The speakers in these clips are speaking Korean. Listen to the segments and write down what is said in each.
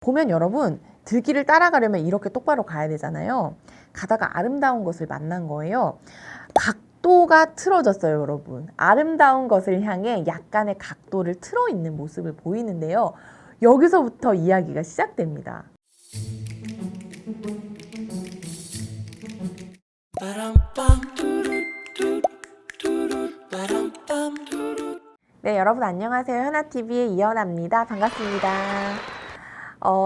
보면 여러분, 들길을 따라가려면 이렇게 똑바로 가야 되잖아요. 가다가 아름다운 것을 만난 거예요. 각도가 틀어졌어요, 여러분. 아름다운 것을 향해 약간의 각도를 틀어 있는 모습을 보이는데요. 여기서부터 이야기가 시작됩니다. 네, 여러분 안녕하세요. 현아TV의 이현아입니다. 반갑습니다.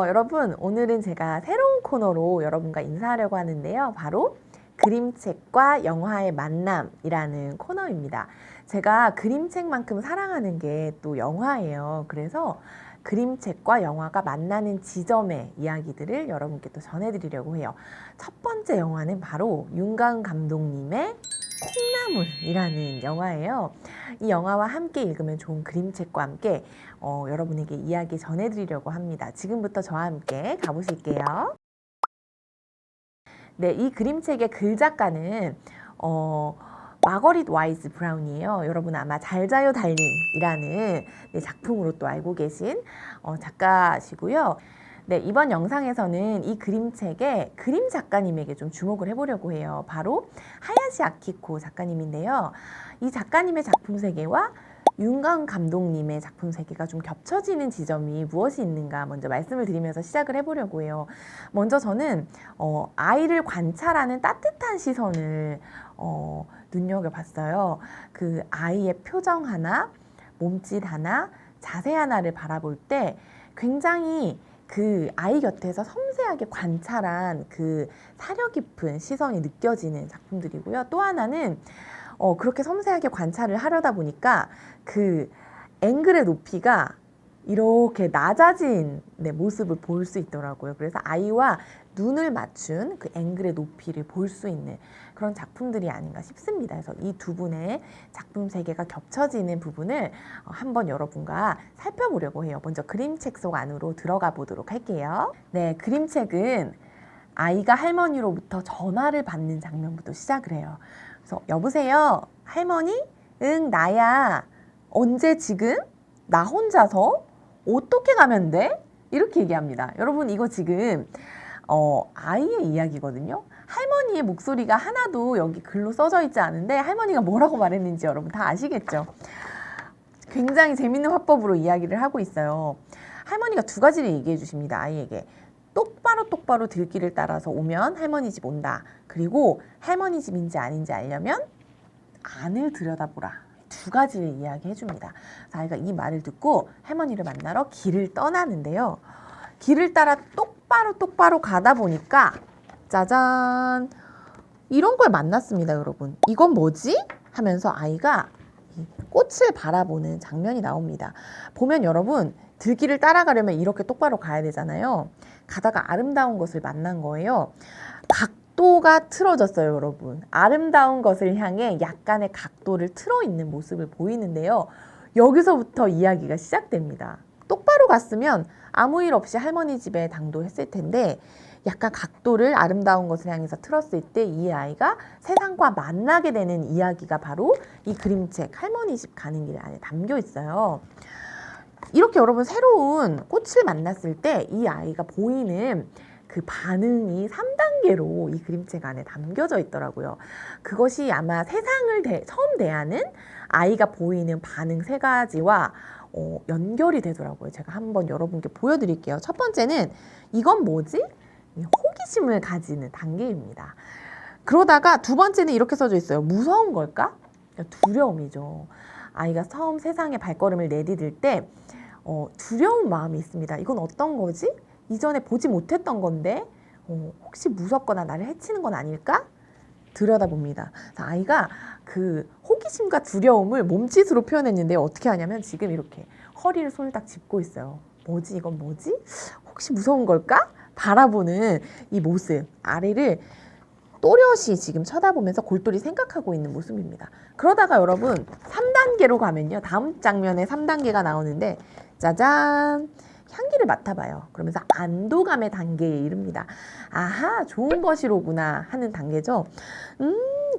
여러분, 오늘은 제가 새로운 코너로 여러분과 인사하려고 하는데요. 바로 그림책과 영화의 만남이라는 코너입니다. 제가 그림책만큼 사랑하는 게 또 영화예요. 그래서 그림책과 영화가 만나는 지점의 이야기들을 여러분께 또 전해드리려고 해요. 첫 번째 영화는 바로 윤가은 감독님의 콩나물이라는 영화예요. 이 영화와 함께 읽으면 좋은 그림책과 함께 여러분에게 이야기 전해드리려고 합니다. 지금부터 저와 함께 가보실게요. 네, 이 그림책의 글작가는 마거릿 와이즈 브라운이에요. 여러분 아마 잘 자요 달님이라는 작품으로 또 알고 계신 작가시고요. 네, 이번 영상에서는 이 그림책의 그림 작가님에게 좀 주목을 해보려고 해요. 바로 하야시 아키코 작가님인데요. 이 작가님의 작품 세계와 윤가은 감독님의 작품 세계가 좀 겹쳐지는 지점이 무엇이 있는가 먼저 말씀을 드리면서 시작을 해보려고 해요. 먼저 저는 아이를 관찰하는 따뜻한 시선을 눈여겨봤어요. 그 아이의 표정 하나, 몸짓 하나, 자세 하나를 바라볼 때 굉장히 그 아이 곁에서 섬세하게 관찰한 그 사려 깊은 시선이 느껴지는 작품들이고요. 또 하나는 그렇게 섬세하게 관찰을 하려다 보니까 그 앵글의 높이가 이렇게 낮아진 모습을 볼 수 있더라고요. 그래서 아이와 눈을 맞춘 그 앵글의 높이를 볼 수 있는 그런 작품들이 아닌가 싶습니다. 그래서 이 두 분의 작품 세계가 겹쳐지는 부분을 한번 여러분과 살펴보려고 해요. 먼저 그림책 속 안으로 들어가 보도록 할게요. 네, 그림책은 아이가 할머니로부터 전화를 받는 장면부터 시작을 해요. 그래서 여보세요, 할머니? 응, 나야. 언제 지금? 나 혼자서? 어떻게 가면 돼? 이렇게 얘기합니다. 여러분 이거 지금 아이의 이야기거든요. 할머니의 목소리가 하나도 여기 글로 써져 있지 않은데 할머니가 뭐라고 말했는지 여러분 다 아시겠죠? 굉장히 재밌는 화법으로 이야기를 하고 있어요. 할머니가 두 가지를 얘기해 주십니다. 아이에게. 똑바로 들길을 따라서 오면 할머니 집 온다. 그리고 할머니 집인지 아닌지 알려면 안을 들여다보라. 두 가지를 이야기해 줍니다. 아이가 이 말을 듣고 할머니를 만나러 길을 떠나는데요. 길을 따라 똑바로 가다 보니까 짜잔, 이런 걸 만났습니다. 여러분 이건 뭐지? 하면서 아이가 꽃을 바라보는 장면이 나옵니다. 보면 여러분, 들길을 따라가려면 이렇게 똑바로 가야 되잖아요. 가다가 아름다운 것을 만난 거예요. 각도가 틀어졌어요, 여러분. 아름다운 것을 향해 약간의 각도를 틀어 있는 모습을 보이는데요. 여기서부터 이야기가 시작됩니다. 똑바로 갔으면 아무 일 없이 할머니 집에 당도했을 텐데 약간 각도를 아름다운 것을 향해서 틀었을 때 이 아이가 세상과 만나게 되는 이야기가 바로 이 그림책 할머니 집 가는 길 안에 담겨 있어요. 이렇게 여러분 새로운 꽃을 만났을 때 이 아이가 보이는 그 반응이 3단계로 이 그림책 안에 담겨져 있더라고요. 그것이 아마 세상을 처음 대하는 아이가 보이는 반응 세 가지와 연결이 되더라고요. 제가 한번 여러분께 보여드릴게요. 첫 번째는 이건 뭐지? 호기심을 가지는 단계입니다. 그러다가 두 번째는 이렇게 써져 있어요. 무서운 걸까? 두려움이죠. 아이가 처음 세상에 발걸음을 내디딜 때 두려운 마음이 있습니다. 이건 어떤 거지? 이전에 보지 못했던 건데 혹시 무섭거나 나를 해치는 건 아닐까? 들여다봅니다. 아이가 그 호기심과 두려움을 몸짓으로 표현했는데 어떻게 하냐면 지금 이렇게 허리를 솔딱 짚고 있어요. 뭐지? 이건 뭐지? 혹시 무서운 걸까? 바라보는 이 모습, 아래를 또렷이 지금 쳐다보면서 골똘히 생각하고 있는 모습입니다. 그러다가 여러분 3단계로 가면요. 다음 장면에 3단계가 나오는데 짜잔! 향기를 맡아봐요. 그러면서 안도감의 단계에 이릅니다. 아하, 좋은 것이로구나 하는 단계죠.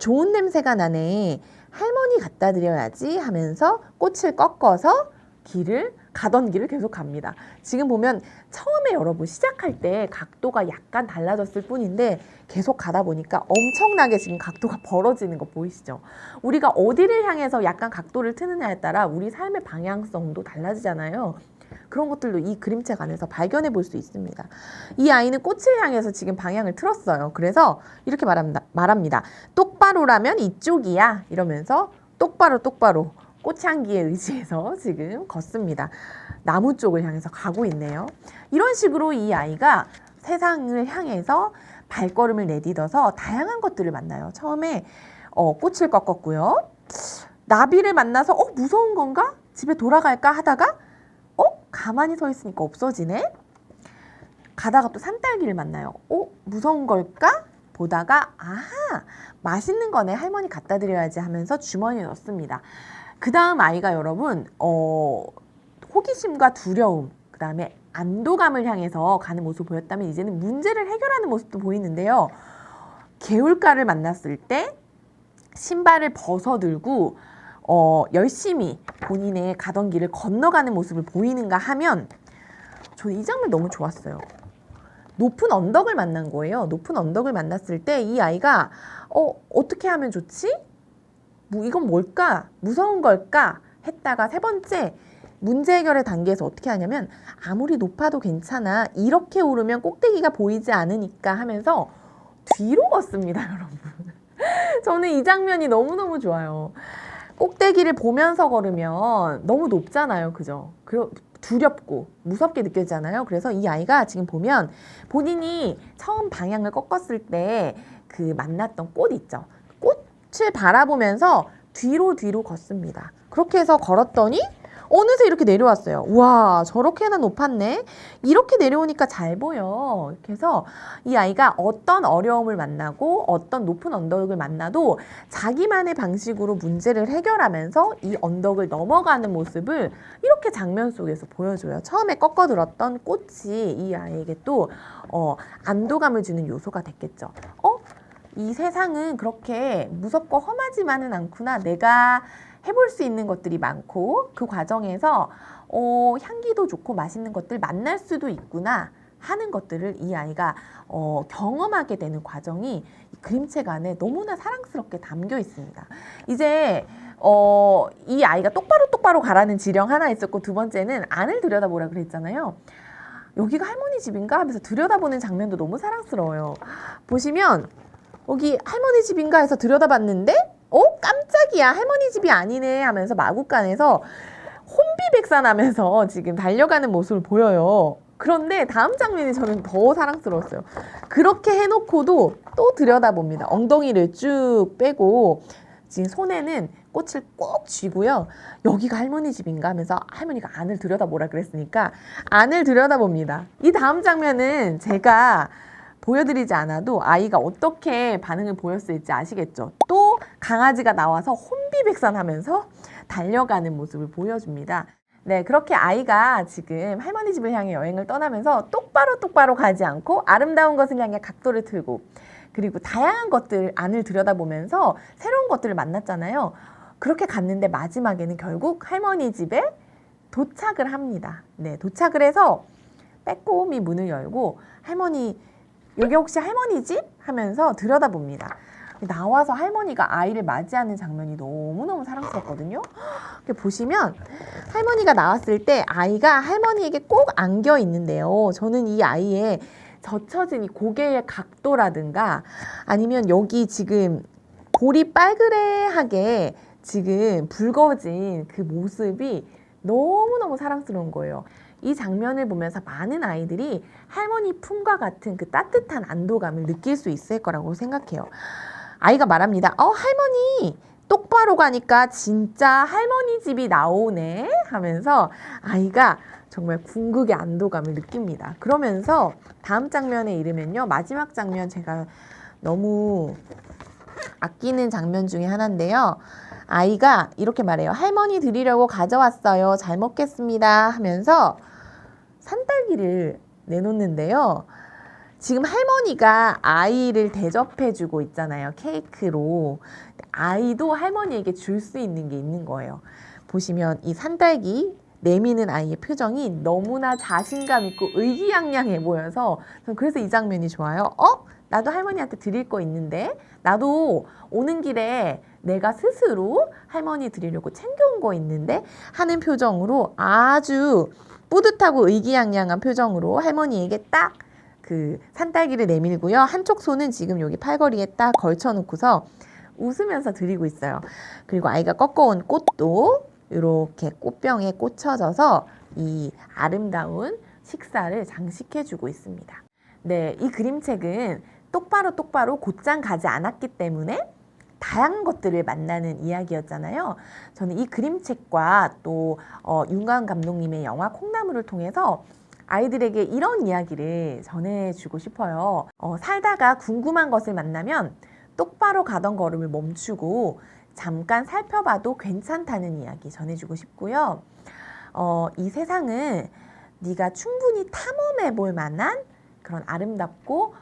좋은 냄새가 나네. 할머니 갖다 드려야지 하면서 꽃을 꺾어서 길을 가던 길을 계속 갑니다. 지금 보면 처음에 여러분 시작할 때 각도가 약간 달라졌을 뿐인데 계속 가다 보니까 엄청나게 지금 각도가 벌어지는 거 보이시죠? 우리가 어디를 향해서 약간 각도를 트느냐에 따라 우리 삶의 방향성도 달라지잖아요. 그런 것들도 이 그림책 안에서 발견해 볼 수 있습니다. 이 아이는 꽃을 향해서 지금 방향을 틀었어요. 그래서 이렇게 말합니다. 똑바로라면 이쪽이야. 이러면서 똑바로 꽃향기에 의지해서 지금 걷습니다. 나무 쪽을 향해서 가고 있네요. 이런 식으로 이 아이가 세상을 향해서 발걸음을 내딛어서 다양한 것들을 만나요. 처음에 꽃을 꺾었고요. 나비를 만나서 무서운 건가? 집에 돌아갈까 하다가 가만히 서 있으니까 없어지네? 가다가 또 산딸기를 만나요. 무서운 걸까? 보다가 아하! 맛있는 거네. 할머니 갖다 드려야지 하면서 주머니에 넣습니다. 그 다음 아이가 여러분 호기심과 두려움, 그 다음에 안도감을 향해서 가는 모습을 보였다면 이제는 문제를 해결하는 모습도 보이는데요. 개울가를 만났을 때 신발을 벗어들고 열심히 본인의 가던 길을 건너가는 모습을 보이는가 하면 저는 이 장면 너무 좋았어요. 높은 언덕을 만난 거예요. 높은 언덕을 만났을 때 이 아이가 어떻게 하면 좋지? 이건 뭘까? 무서운 걸까? 했다가 세 번째 문제 해결의 단계에서 어떻게 하냐면 아무리 높아도 괜찮아. 이렇게 오르면 꼭대기가 보이지 않으니까 하면서 뒤로 걷습니다, 여러분. 저는 이 장면이 너무너무 좋아요. 꼭대기를 보면서 걸으면 너무 높잖아요. 그죠? 두렵고 무섭게 느껴지잖아요. 그래서 이 아이가 지금 보면 본인이 처음 방향을 꺾었을 때 그 만났던 꽃 있죠. 꽃을 바라보면서 뒤로 걷습니다. 그렇게 해서 걸었더니 어느새 이렇게 내려왔어요. 우와, 저렇게나 높았네. 이렇게 내려오니까 잘 보여. 이렇게 해서 이 아이가 어떤 어려움을 만나고 어떤 높은 언덕을 만나도 자기만의 방식으로 문제를 해결하면서 이 언덕을 넘어가는 모습을 이렇게 장면 속에서 보여줘요. 처음에 꺾어들었던 꽃이 이 아이에게 또 안도감을 주는 요소가 됐겠죠. 이 세상은 그렇게 무섭고 험하지만은 않구나. 내가 해볼 수 있는 것들이 많고 그 과정에서 향기도 좋고 맛있는 것들 만날 수도 있구나 하는 것들을 이 아이가 경험하게 되는 과정이 이 그림책 안에 너무나 사랑스럽게 담겨 있습니다. 이제 이 아이가 똑바로 가라는 지령 하나 있었고 두 번째는 안을 들여다보라 그랬잖아요. 여기가 할머니 집인가 하면서 들여다보는 장면도 너무 사랑스러워요. 보시면 여기 할머니 집인가 해서 들여다봤는데 깜짝이야, 할머니 집이 아니네 하면서 마구간에서 혼비백산하면서 지금 달려가는 모습을 보여요. 그런데 다음 장면이 저는 더 사랑스러웠어요. 그렇게 해놓고도 또 들여다봅니다. 엉덩이를 쭉 빼고 지금 손에는 꽃을 꼭 쥐고요. 여기가 할머니 집인가 하면서 할머니가 안을 들여다보라 그랬으니까 안을 들여다봅니다. 이 다음 장면은 제가 보여드리지 않아도 아이가 어떻게 반응을 보였을지 아시겠죠? 또 강아지가 나와서 혼비백산하면서 달려가는 모습을 보여줍니다. 네, 그렇게 아이가 지금 할머니 집을 향해 여행을 떠나면서 똑바로 가지 않고 아름다운 것을 향해 각도를 틀고 그리고 다양한 것들 안을 들여다보면서 새로운 것들을 만났잖아요. 그렇게 갔는데 마지막에는 결국 할머니 집에 도착을 합니다. 네, 도착을 해서 빼꼼히 문을 열고 할머니 여기 혹시 할머니 집? 하면서 들여다봅니다. 나와서 할머니가 아이를 맞이하는 장면이 너무너무 사랑스럽거든요. 이렇게 보시면 할머니가 나왔을 때 아이가 할머니에게 꼭 안겨 있는데요. 저는 이 아이의 젖혀진 이 고개의 각도라든가 아니면 여기 지금 볼이 빨그레하게 지금 붉어진 그 모습이 너무너무 사랑스러운 거예요. 이 장면을 보면서 많은 아이들이 할머니 품과 같은 그 따뜻한 안도감을 느낄 수 있을 거라고 생각해요. 아이가 말합니다. 할머니 똑바로 가니까 진짜 할머니 집이 나오네 하면서 아이가 정말 궁극의 안도감을 느낍니다. 그러면서 다음 장면에 이르면요. 마지막 장면 제가 너무 아끼는 장면 중에 하나인데요. 아이가 이렇게 말해요. 할머니 드리려고 가져왔어요. 잘 먹겠습니다 하면서 산딸기를 내놓는데요. 지금 할머니가 아이를 대접해주고 있잖아요. 케이크로. 아이도 할머니에게 줄 수 있는 게 있는 거예요. 보시면 이 산딸기 내미는 아이의 표정이 너무나 자신감 있고 의기양양해 보여서 저는 그래서 이 장면이 좋아요. 나도 할머니한테 드릴 거 있는데, 나도 오는 길에 내가 스스로 할머니 드리려고 챙겨온 거 있는데 하는 표정으로 아주 뿌듯하고 의기양양한 표정으로 할머니에게 딱 그 산딸기를 내밀고요. 한쪽 손은 지금 여기 팔걸이에 딱 걸쳐놓고서 웃으면서 드리고 있어요. 그리고 아이가 꺾어온 꽃도 이렇게 꽃병에 꽂혀져서 이 아름다운 식사를 장식해주고 있습니다. 네, 이 그림책은 똑바로 곧장 가지 않았기 때문에 다양한 것들을 만나는 이야기였잖아요. 저는 이 그림책과 또 윤가은 감독님의 영화 콩나물을 통해서 아이들에게 이런 이야기를 전해주고 싶어요. 살다가 궁금한 것을 만나면 똑바로 가던 걸음을 멈추고 잠깐 살펴봐도 괜찮다는 이야기 전해주고 싶고요. 이 세상은 네가 충분히 탐험해 볼 만한 그런 아름답고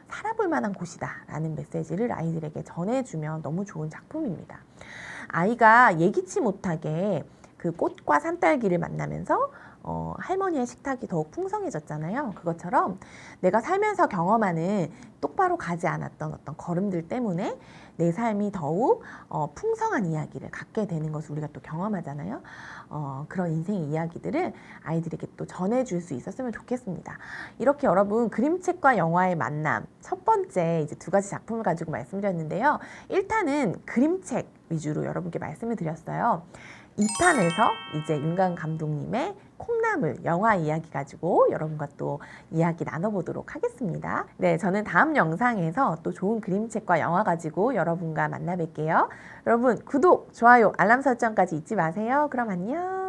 살아볼 만한 곳이다 라는 메시지를 아이들에게 전해주면 너무 좋은 작품입니다. 아이가 예기치 못하게 그 꽃과 산딸기를 만나면서 할머니의 식탁이 더욱 풍성해졌잖아요. 그것처럼 내가 살면서 경험하는 똑바로 가지 않았던 어떤 걸음들 때문에 내 삶이 더욱 풍성한 이야기를 갖게 되는 것을 우리가 또 경험하잖아요. 그런 인생의 이야기들을 아이들에게 또 전해줄 수 있었으면 좋겠습니다. 이렇게 여러분 그림책과 영화의 만남 첫 번째 이제 두 가지 작품을 가지고 말씀드렸는데요. 1탄은 그림책 위주로 여러분께 말씀을 드렸어요. 2탄에서 이제 윤가은 감독님의 콩나물 영화 이야기 가지고 여러분과 또 이야기 나눠보도록 하겠습니다. 네, 저는 다음 영상에서 또 좋은 그림책과 영화 가지고 여러분과 만나 뵐게요. 여러분 구독, 좋아요, 알람 설정까지 잊지 마세요. 그럼 안녕.